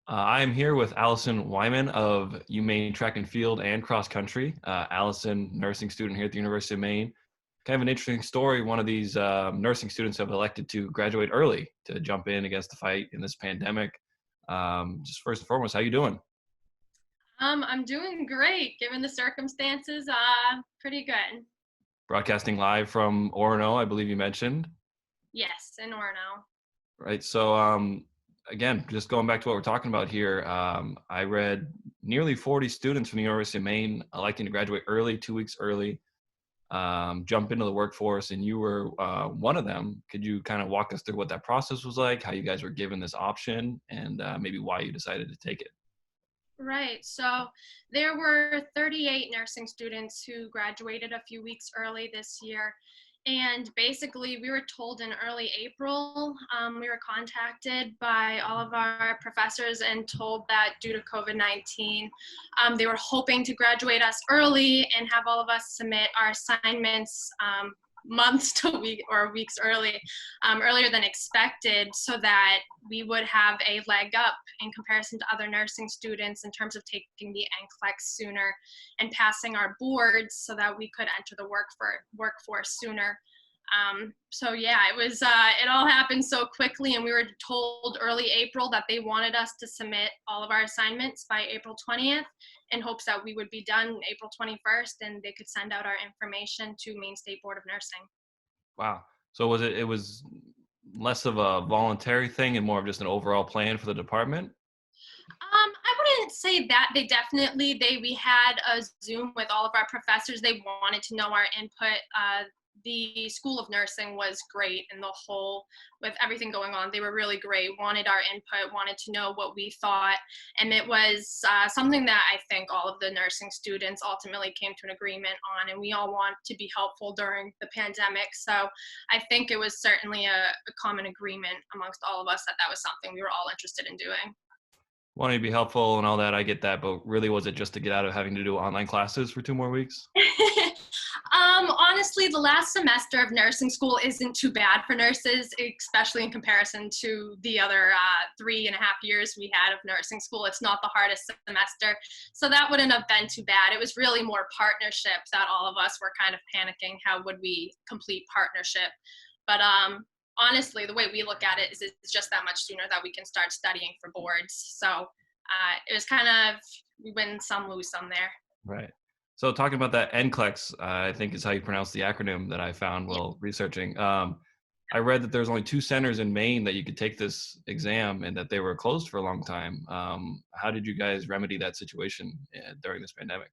I am here with Alison Wyman of UMaine Track and Field and Cross Country. Alison, nursing student here at the University of Maine. Kind of an interesting story. One of these nursing students have elected to graduate early to jump in against the fight in this pandemic. Just first and foremost, how you doing? I'm doing great given the circumstances. Pretty good. Broadcasting live from Orono, I believe you mentioned. Yes, in Orno. Right. So again, just going back to what we're talking about here, I read nearly 40 students from the University of Maine electing to graduate early, 2 weeks early, jump into the workforce, and you were one of them. Could you kind of walk us through what that process was like, how you guys were given this option, and maybe why you decided to take it? Right. So there were 38 nursing students who graduated a few weeks early this year. And basically, we were told in early April, we were contacted by all of our professors and told that due to COVID-19, they were hoping to graduate us early and have all of us submit our assignments months to weeks early, earlier than expected, so that we would have a leg up in comparison to other nursing students in terms of taking the NCLEX sooner and passing our boards so that we could enter the workforce sooner. So yeah, it all happened so quickly, and we were told early April that they wanted us to submit all of our assignments by April 20th in hopes that we would be done April 21st and they could send out our information to Maine State Board of Nursing. Wow. So it was less of a voluntary thing and more of just an overall plan for the department? I wouldn't say that. We had a Zoom with all of our professors. They wanted to know our input. The School of Nursing was great in the whole, with everything going on. They were really great, wanted our input, wanted to know what we thought. And it was something that I think all of the nursing students ultimately came to an agreement on. And we all want to be helpful during the pandemic. So I think it was certainly a common agreement amongst all of us that that was something we were all interested in doing. Wanting to be helpful and all that, I get that, but really was it just to get out of having to do online classes for 2 more weeks? Honestly, the last semester of nursing school isn't too bad for nurses, especially in comparison to the other 3.5 years we had of nursing school. It's not the hardest semester, so that wouldn't have been too bad. It was really more partnership that all of us were kind of panicking. How would we complete partnership? But honestly, the way we look at it is it's just that much sooner that we can start studying for boards. So it was kind of we win some, lose some there. Right. So talking about that NCLEX, I think is how you pronounce the acronym that I found Yeah. while researching. I read that there's only two centers in Maine that you could take this exam and that they were closed for a long time. How did you guys remedy that situation during this pandemic?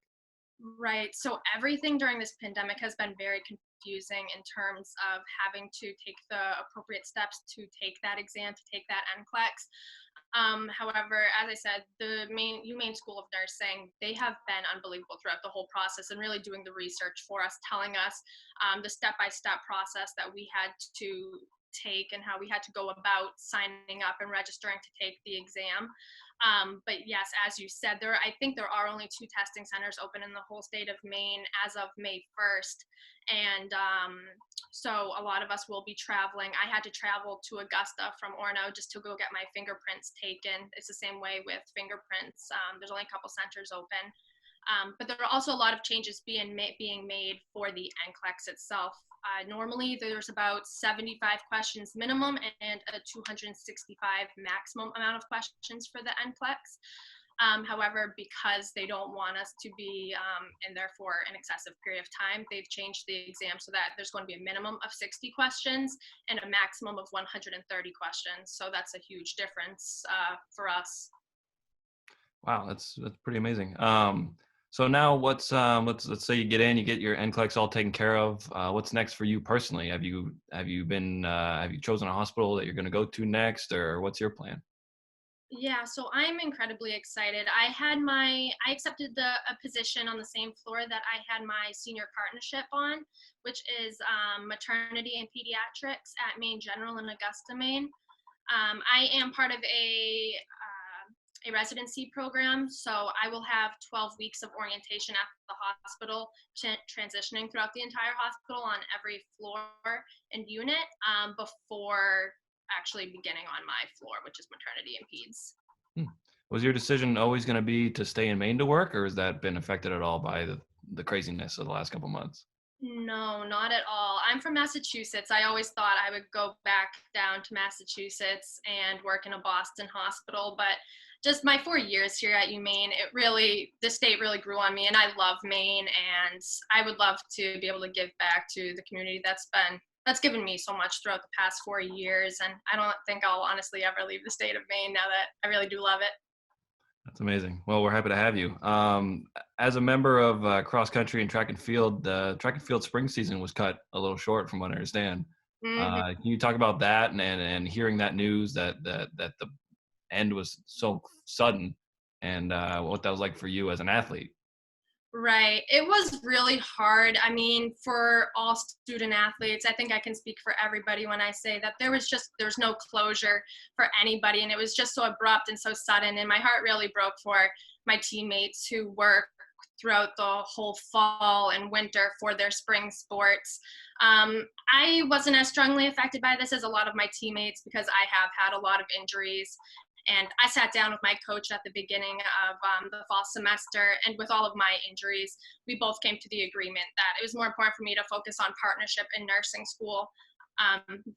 Right. So everything during this pandemic has been very confusing in terms of having to take the appropriate steps to take that exam, to take that NCLEX. However, as I said, the UMaine School of Nursing, they have been unbelievable throughout the whole process and really doing the research for us, telling us the step-by-step process that we had to take and how we had to go about signing up and registering to take the exam. But yes, as you said, I think there are only two testing centers open in the whole state of Maine as of May 1st. And so a lot of us will be traveling. I had to travel to Augusta from Orono just to go get my fingerprints taken. It's the same way with fingerprints. There's only a couple centers open. But there are also a lot of changes being made for the NCLEX itself. Normally, there's about 75 questions minimum and a 265 maximum amount of questions for the NCLEX. However, because they don't want us to be in there for an excessive period of time, they've changed the exam so that there's going to be a minimum of 60 questions and a maximum of 130 questions. So that's a huge difference for us. Wow, that's pretty amazing. So now let's say you get in, you get your NCLEX all taken care of. What's next for you personally? Have you chosen a hospital that you're going to go to next, or what's your plan? Yeah, so I'm incredibly excited. I accepted a position on the same floor that I had my senior partnership on, which is maternity and pediatrics at Maine General in Augusta, Maine. I am part of a residency program, so I will have 12 weeks of orientation at the hospital, transitioning throughout the entire hospital on every floor and unit before actually beginning on my floor, which is maternity and peds. Hmm. Was your decision always going to be to stay in Maine to work, or has that been affected at all by the craziness of the last couple months? No, not at all. I'm from Massachusetts. I always thought I would go back down to Massachusetts and work in a Boston hospital, but just my 4 years here at UMaine, the state really grew on me, and I love Maine, and I would love to be able to give back to the community that's given me so much throughout the past 4 years, and I don't think I'll honestly ever leave the state of Maine now that I really do love it. That's amazing. Well, we're happy to have you. As a member of cross country and track and field, the track and field spring season was cut a little short, from what I understand. Mhm. Can you talk about that and hearing that news that the end was so sudden, and what that was like for you as an athlete? Right. It was really hard. I mean, for all student athletes, I think I can speak for everybody when I say that there's no closure for anybody. And it was just so abrupt and so sudden. And my heart really broke for my teammates who work throughout the whole fall and winter for their spring sports. I wasn't as strongly affected by this as a lot of my teammates because I have had a lot of injuries. And I sat down with my coach at the beginning of the fall semester, and with all of my injuries, we both came to the agreement that it was more important for me to focus on partnership in nursing school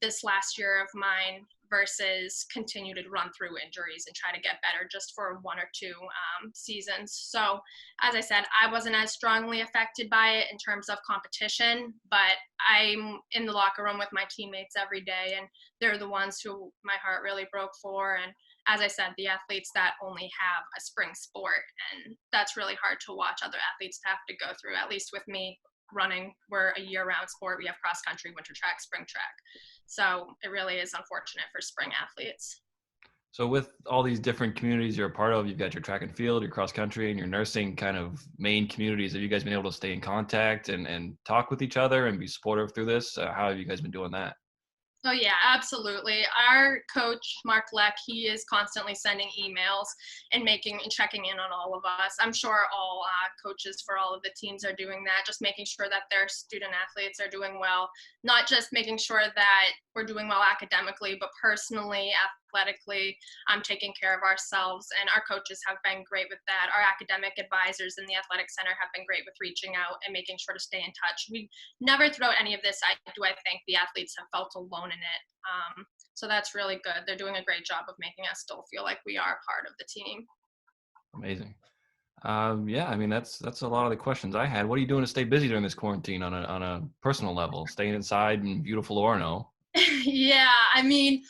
this last year of mine versus continue to run through injuries and try to get better just for one or two seasons. So, as I said, I wasn't as strongly affected by it in terms of competition, but I'm in the locker room with my teammates every day, and they're the ones who my heart really broke for. And as I said, the athletes that only have a spring sport, and that's really hard to watch other athletes have to go through. At least with me, running, we're a year-round sport. We have cross country, winter track, spring track. So it really is unfortunate for spring athletes. So with all these different communities you're a part of, you've got your track and field, your cross country, and your nursing kind of main communities. Have you guys been able to stay in contact and talk with each other and be supportive through this? How have you guys been doing that? Oh yeah, absolutely. Our coach, Mark Leck, he is constantly sending emails and making and checking in on all of us. I'm sure all coaches for all of the teams are doing that, just making sure that their student athletes are doing well, not just making sure that we're doing well academically, but personally, athletically, taking care of ourselves. And our coaches have been great with that. Our academic advisors in the athletic center have been great with reaching out and making sure to stay in touch. We never throughout any of this I think the athletes have felt alone in it. So that's really good. They're doing a great job of making us still feel like we are part of the team. Amazing. Yeah, I mean that's a lot of the questions I had. What are you doing to stay busy during this quarantine on a personal level? Staying inside in beautiful Orono. Yeah, I mean,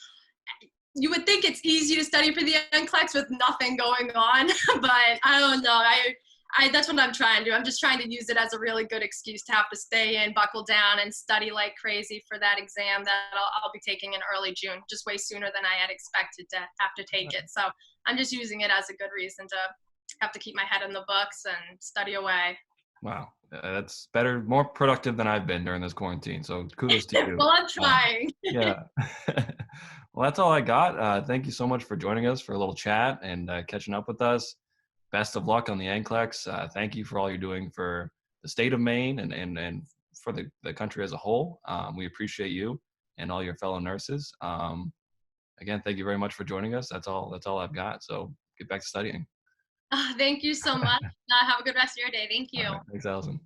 you would think it's easy to study for the NCLEX with nothing going on, but I don't know. That's what I'm trying to do. I'm just trying to use it as a really good excuse to have to stay in, buckle down, and study like crazy for that exam that I'll be taking in early June, just way sooner than I had expected to have to take it. So I'm just using it as a good reason to have to keep my head in the books and study away. Wow, that's better, more productive than I've been during this quarantine. So kudos to you. Well, I'm Uh, trying. yeah. Well, that's all I got. Thank you so much for joining us for a little chat and catching up with us. Best of luck on the NCLEX. Thank you for all you're doing for the state of Maine and for the country as a whole. We appreciate you and all your fellow nurses. Again, thank you very much for joining us. That's all. That's all I've got. So get back to studying. Thank you so much. Have a good rest of your day. Thank All you. right. Thanks, Allison.